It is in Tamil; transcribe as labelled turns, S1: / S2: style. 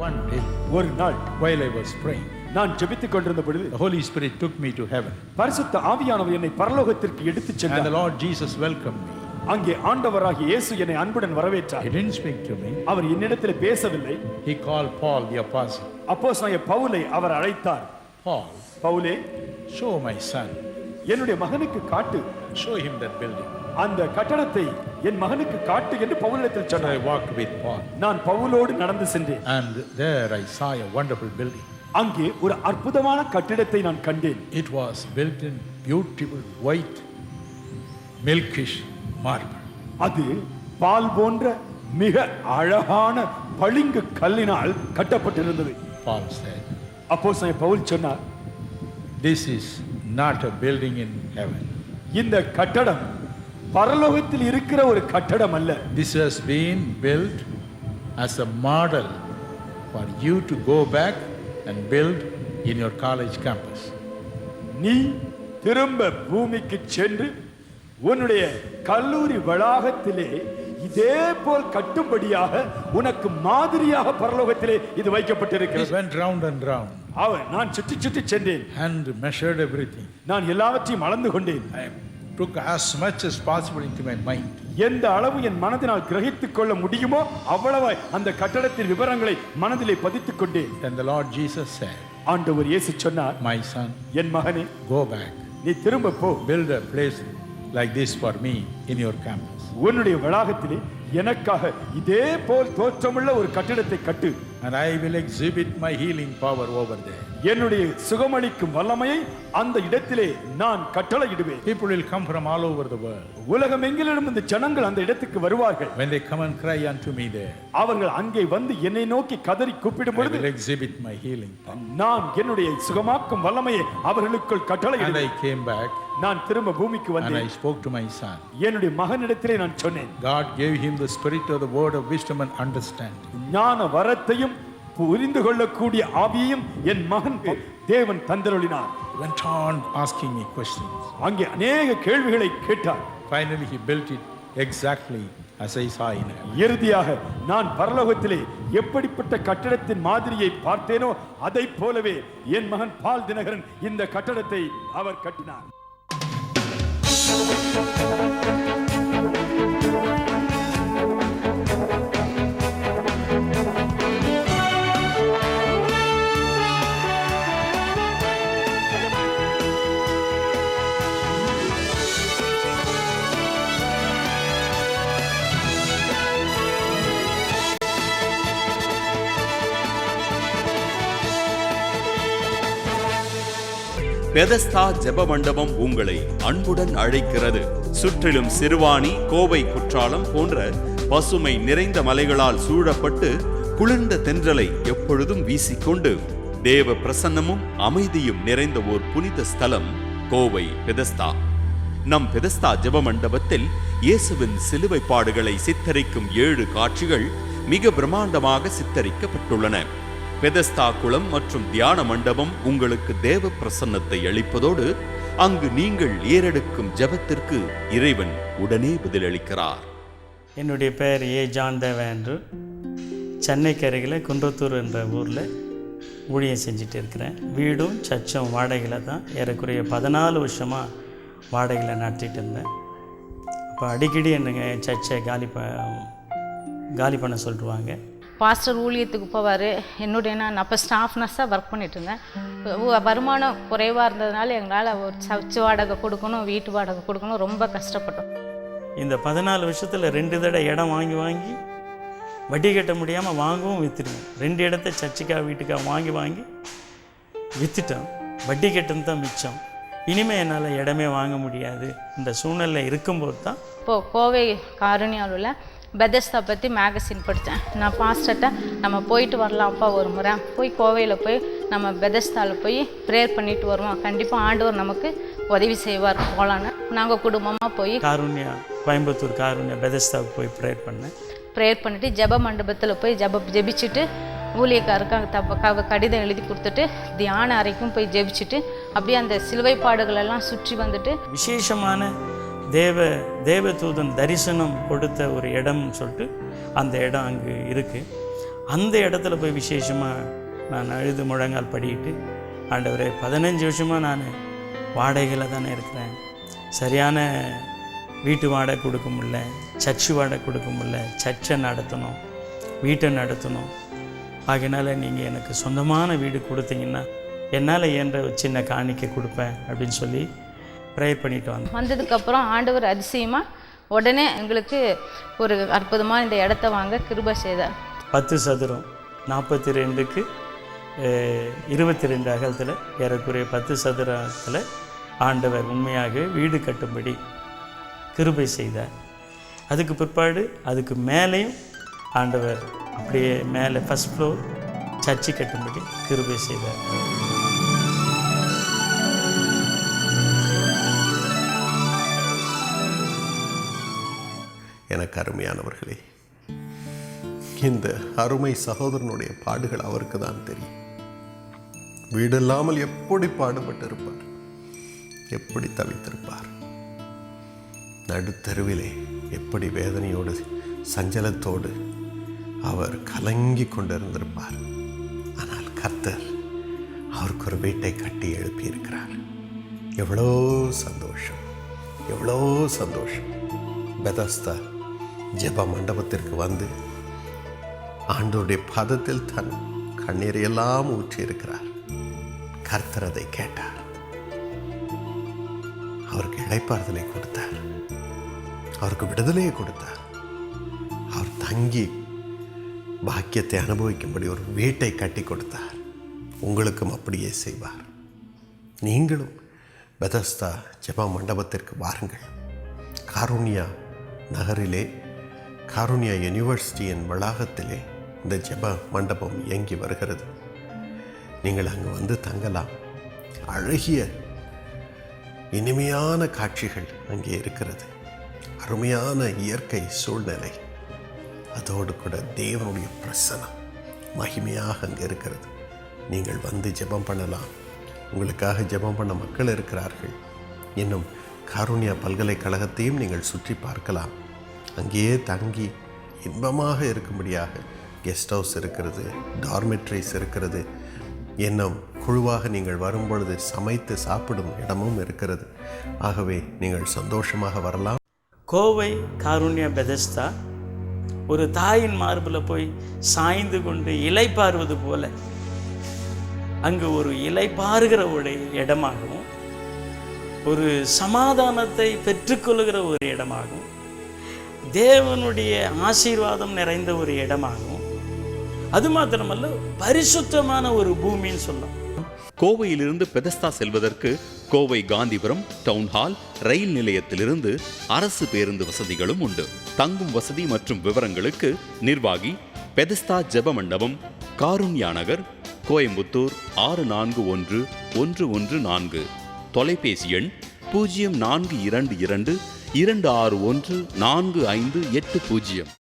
S1: One day,
S2: ஒரு நாள்
S1: while I was praying,
S2: நான் ஜெபித்துக் கொண்டிருந்த பொழுது
S1: the Holy Spirit took me to heaven.
S2: பரிசுத்த ஆவியானவர் என்னை பரலோகத்திற்கு எடுத்துச்
S1: And the
S2: சென்றார்.
S1: Lord Jesus welcomed me.
S2: அங்கே ஆண்டவராகிய இயேசு என்னை அன்புடன் வரவேற்றார்.
S1: He didn't speak to me.
S2: அவர் என்னிடத்தில் பேசவில்லை.
S1: He called Paul the apostle.
S2: அப்போஸ்தலனாகிய பவுலை அவர் அழைத்தார்.
S1: Paul,
S2: பவுலே,
S1: show my son.
S2: என்னுடைய மகனுக்கு காட்டு,
S1: Show him that building.
S2: அந்த கட்டடத்தை என் மகனுக்கு காட்டு என்று பவுலிடத்தில்
S1: So I
S2: சொன்னார்.
S1: walked with Paul.
S2: நான் பவுலோடு நடந்து சென்றேன்.
S1: And there I saw a wonderful building.
S2: அங்கே ஒரு அற்புதமான கட்டிடத்தை நான் கண்டேன்.
S1: It was built in beautiful white milkish marble.
S2: அது பால் போன்ற மிக அழகான பளிங்கு கல்லினால் கட்டப்பட்டிருந்தது.
S1: Paul said,
S2: அப்போஸ்தலனாகிய பவுல் சொன்னார்,
S1: this is not a building in heaven.
S2: இந்த கட்டடம் பரலோகத்தில் இருக்கிற ஒரு கட்டடம் அல்ல.
S1: This has been built as a model for you to go back and build in your college campus.
S2: நீ திரும்ப பூமிக்கு சென்று உன்னுடைய கல்லூரி வளாகத்திலே இதே போல் கட்டும்படியாக உனக்கு மாதிரியாக பரலோகத்திலே இது
S1: He
S2: வைக்கப்பட்டிருக்கிறது.
S1: went round and round
S2: நான் சுற்றி சுற்றி சென்றேன்.
S1: and measured everything.
S2: நான் எல்லாவற்றையும் அளந்து கொண்டேன்.
S1: I took as much as possible into my mind.
S2: எந்த அளவு என் மனதினால் கிரகித்துக் கொள்ள முடியுமோ அவ்வளவு அந்த கட்டடத்தின் விவரங்களை மனதிலே பதித்துக் கொண்டேன்.
S1: Then the Lord Jesus said,
S2: ஆண்டவர் இயேசு சொன்னார்,
S1: my son,
S2: என் மகனே,
S1: go back.
S2: நீ திரும்ப போ.
S1: Build a place like this for me in your campus.
S2: உன்னுடைய வளாகத்திலே எனக்காக இதே போல் தோற்றமுள்ள ஒரு கட்டிடத்தை கட்டு.
S1: And I will exhibit my healing power over there.
S2: என்னுடைய சுகமளிக்கும் வல்லமையை அந்த இடத்திலே நான் கட்டளையிடுவேன்.
S1: People will come from all over the world.
S2: உலகம் எங்கிலும் இந்த ஜனங்கள் அந்த இடத்துக்கு வருவார்கள்.
S1: When they come and cry unto me there,
S2: அவர்கள் அங்கே வந்து என்னை நோக்கி கதறி கூப்பிடும்
S1: I
S2: பொழுது
S1: will exhibit my healing power.
S2: நான் என்னுடைய சுகமாக்கும் வல்லமையை அவர்களுக்குள்
S1: And
S2: கட்டளையிடுவேன்.
S1: I came back
S2: நான் திரும்ப பூமிக்கு
S1: and I
S2: வந்தேன்.
S1: spoke to my son.
S2: என்னுடைய மகனிடத்திலே நான் சொன்னேன்,
S1: God gave him the spirit of the word of wisdom and understanding.
S2: ஞான வரத்தையும் புரிந்து கொள்ளக்கூடிய ஆவியையும் என் மகன் தேவன் தந்தருளினார்.
S1: He went on asking me questions.
S2: அங்கே அநேக கேள்விகளை கேட்டார்.
S1: Finally, he built it exactly as I saw in heaven.
S2: இறுதியாக நான் பரலோகத்திலே எப்படிப்பட்ட கட்டடத்தின் மாதிரியை பார்த்தேனோ அதை போலவே என் மகன் பால் தினகரன் இந்த கட்டடத்தை அவர் கட்டினார்.
S3: பெதஸ்தா ஜெப மண்டபம் உங்களை அன்புடன் அழைக்கிறது. சுற்றிலும் சிறுவாணி, கோவை, குற்றாலம் போன்ற பசுமை நிறைந்த மலைகளால் சூழப்பட்டு குளிர்ந்த தென்றலை எப்பொழுதும் வீசிக்கொண்டு தேவ பிரசன்னமும் அமைதியும் நிறைந்த ஓர் புனித ஸ்தலம் கோவை பெதஸ்தா. நம் பெதஸ்தா ஜெப மண்டபத்தில் இயேசுவின் சிலுவை பாடுகளை சித்தரிக்கும் 7 காட்சிகள் மிக பிரம்மாண்டமாக சித்தரிக்கப்பட்டுள்ளன. பெதஸ்தா குளம் மற்றும் தியான மண்டபம் உங்களுக்கு தேவ பிரசன்னத்தை அளிப்பதோடு அங்கு நீங்கள் ஏறெடுக்கும் ஜெபத்திற்கு இறைவன் உடனே பதிலளிக்கிறார்.
S4: என்னுடைய பெயர் ஜான் தேவன்று. சென்னைக்கு அருகில் குன்றத்தூர் என்ற ஊரில் ஊழியம் செஞ்சுட்டு இருக்கிறேன். வீடும் சர்ச்சும் வாடகையில் தான் ஏறக்குறைய 14 வருஷமாக வாடகையில் நடத்திட்டு இருந்தேன். அப்போ அடிக்கடி என்னங்க சர்ச்சை காலி பண்ண சொல்லிடுவாங்க.
S5: பாஸ்டர் ஊழியத்துக்கு போவார். என்னுடைய நான் அப்போ ஸ்டாஃப் நர்ஸாக ஒர்க் பண்ணிட்டு இருந்தேன். வருமானம் குறைவாக இருந்ததுனால எங்களால் ஒரு சர்ச்சு வாடகை கொடுக்கணும், வீட்டு வாடகை கொடுக்கணும், ரொம்ப கஷ்டப்பட்டோம்.
S4: இந்த 14 வருஷத்தில் 2 தடவை இடம் வாங்கி வட்டி கட்ட முடியாமல் வாங்கவும் விற்றுடுவோம். 2 இடத்த சர்ச்சுக்காக வீட்டுக்காக வாங்கி விற்றுட்டோம். வட்டி கட்டுன்னு தான் மிச்சம். இனிமேல் என்னால் இடமே வாங்க முடியாது. இந்த சூழ்நிலை இருக்கும்போது தான்
S5: இப்போது கோவை காருண்யாவில் பெதஸ்தா பற்றி மேகசின் படித்தேன். நான் பாஸ்டர்கிட்ட நம்ம போயிட்டு வரலாம்ப்பா, ஒரு முறை போய் கோவையில் போய் நம்ம பெதஸ்தாவில் போய் ப்ரேயர் பண்ணிட்டு வருவோம், கண்டிப்பாக ஆண்டவர் நமக்கு உதவி செய்வார், போகலான்னு நாங்கள் குடும்பமாக போய்
S4: கோயம்புத்தூர் காருண்யா பெதஸ்தாவுக்கு போய் ப்ரேயர்
S5: பண்ணிவிட்டு ஜெப மண்டபத்தில் போய் ஜெபிச்சுட்டு ஊழியக்காருக்கு கடிதம் எழுதி கொடுத்துட்டு தியான அறைக்கும் போய் ஜெபிச்சுட்டு அப்படியே அந்த சிலுவை பாடுகளெல்லாம் சுற்றி வந்துட்டு
S4: விசேஷமான தேவதூதன் தரிசனம் கொடுத்த ஒரு இடம்னு சொல்லிட்டு அந்த இடம் அங்கே இருக்குது. அந்த இடத்துல போய் விசேஷமாக நான் அழுது முழங்கால் படிக்கிட்டு, ஆண்டவரே 15 வருஷமாக நான் வாடகையில் தானே இருக்கிறேன், சரியான வீட்டு வாடகை கொடுக்க முடியல, சர்ச்சு வாடகை கொடுக்க முடியல, சர்ச்சை நடத்தணும், வீட்டை நடத்தணும், ஆகையினால நீங்கள் எனக்கு சொந்தமான வீடு கொடுத்தீங்கன்னா என்னால் ஏன்ற ஒரு சின்ன காணிக்கை கொடுப்பேன் அப்படின்னு சொல்லி ப்ரேயர் பண்ணிட்டு
S5: வந்ததுக்கப்புறம் ஆண்டவர் அதிசயமாக உடனே எங்களுக்கு ஒரு அற்புதமாக இந்த இடத்த வாங்க கிருபை செய்தார்.
S4: 10 சதுரம் 42க்கு 22 அகலத்தில் ஏறக்குறைய 10 சதுரத்தில் ஆண்டவர் உண்மையாக வீடு கட்டும்படி கிருபை செய்தார். அதுக்கு பிற்பாடு அதுக்கு மேலேயும் ஆண்டவர் அப்படியே மேலே ஃபஸ்ட் ஃப்ளோர் சர்ச்சு கட்டும்படி கிருபை செய்தார்.
S6: எனக்கு அருமையானவர்களே, இந்த அருமை சகோதரனுடைய பாடுகள் அவருக்கு தான் தெரியும். வீடு இல்லாமல் எப்படி பாடுபட்டு இருப்பார், எப்படி தவித்திருப்பார், நடுத்தருவிலே எப்படி வேதனையோடு சஞ்சலத்தோடு அவர் கலங்கி கொண்டிருந்திருப்பார். ஆனால் கர்த்தர் அவருக்கு ஒரு வீட்டை கட்டி எழுப்பியிருக்கிறார். எவ்வளோ சந்தோஷம், எவ்வளோ சந்தோஷம். பெதஸ்தா ஜெப மண்டபத்திற்கு வந்து ஆண்டவருடைய பதத்தில் தன் கண்ணீரையெல்லாம் ஊற்றியிருக்கிறார். கர்த்தர் அதை கேட்டார், அவருக்கு இளைப்பாறுதலை கொடுத்தார், அவருக்கு விடுதலையை கொடுத்தார். அவர் தங்கி பாக்கியத்தை அனுபவிக்கும்படி ஒரு வீட்டை கட்டி கொடுத்தார். உங்களுக்கும் அப்படியே செய்வார். நீங்களும் பெதஸ்தா ஜெப மண்டபத்திற்கு வாருங்கள். காருண்யா நகரிலே, காருண்யா யூனிவர்சிட்டியின் வளாகத்திலே இந்த ஜெப மண்டபம் இயங்கி வருகிறது. நீங்கள் அங்கு வந்து தங்கலாம். அழகிய இனிமையான காட்சிகள் அங்கே இருக்கிறது. அருமையான இயற்கை சூழ்நிலை, அதோடு கூட தேவனுடைய பிரசனம் மகிமையாக அங்கே இருக்கிறது. நீங்கள் வந்து ஜெபம் பண்ணலாம். உங்களுக்காக ஜெபம் பண்ண மக்கள் இருக்கிறார்கள். இன்னும் காருண்யா பல்கலைக்கழகத்தையும் நீங்கள் சுற்றி பார்க்கலாம். அங்கேயே தங்கி இன்பமாக இருக்கும்படியாக கெஸ்ட் ஹவுஸ் இருக்கிறது, டார்மெட்ரிஸ் இருக்கிறது. இன்னும் குழுவாக நீங்கள் வரும்பொழுது சமைத்து சாப்பிடும் இடமும் இருக்கிறது. ஆகவே நீங்கள் சந்தோஷமாக வரலாம்.
S4: கோவை காருண்யா பெதஸ்தா ஒரு தாயின் மார்பில் போய் சாய்ந்து கொண்டு இலைப்பாறுவது போல அங்கு ஒரு இலைப்பாறுகிற ஒரு இடமாகவும், ஒரு சமாதானத்தை பெற்றுக்கொள்கிற ஒரு இடமாகவும், தேவனுடைய ஆசீர்வாதம் நிறைந்த ஒரு இடமாகவும், அது மாத்திரமல்ல பரிசுத்தமான ஒரு பூமின்னு சொல்லலாம்.
S3: கோவையிலிருந்து பெதஸ்தா செல்வதற்கு கோவை காந்திபுரம் டவுன்ஹால் ரயில் நிலையத்திலிருந்து அரசு பேருந்து வசதிகளும் உண்டு. தங்கும் வசதி மற்றும் விவரங்களுக்கு நிர்வாகி, பெதஸ்தா ஜெப மண்டபம், காருண்யா நகர், கோயம்புத்தூர் 641114. தொலைபேசி எண் 0422 261 4580.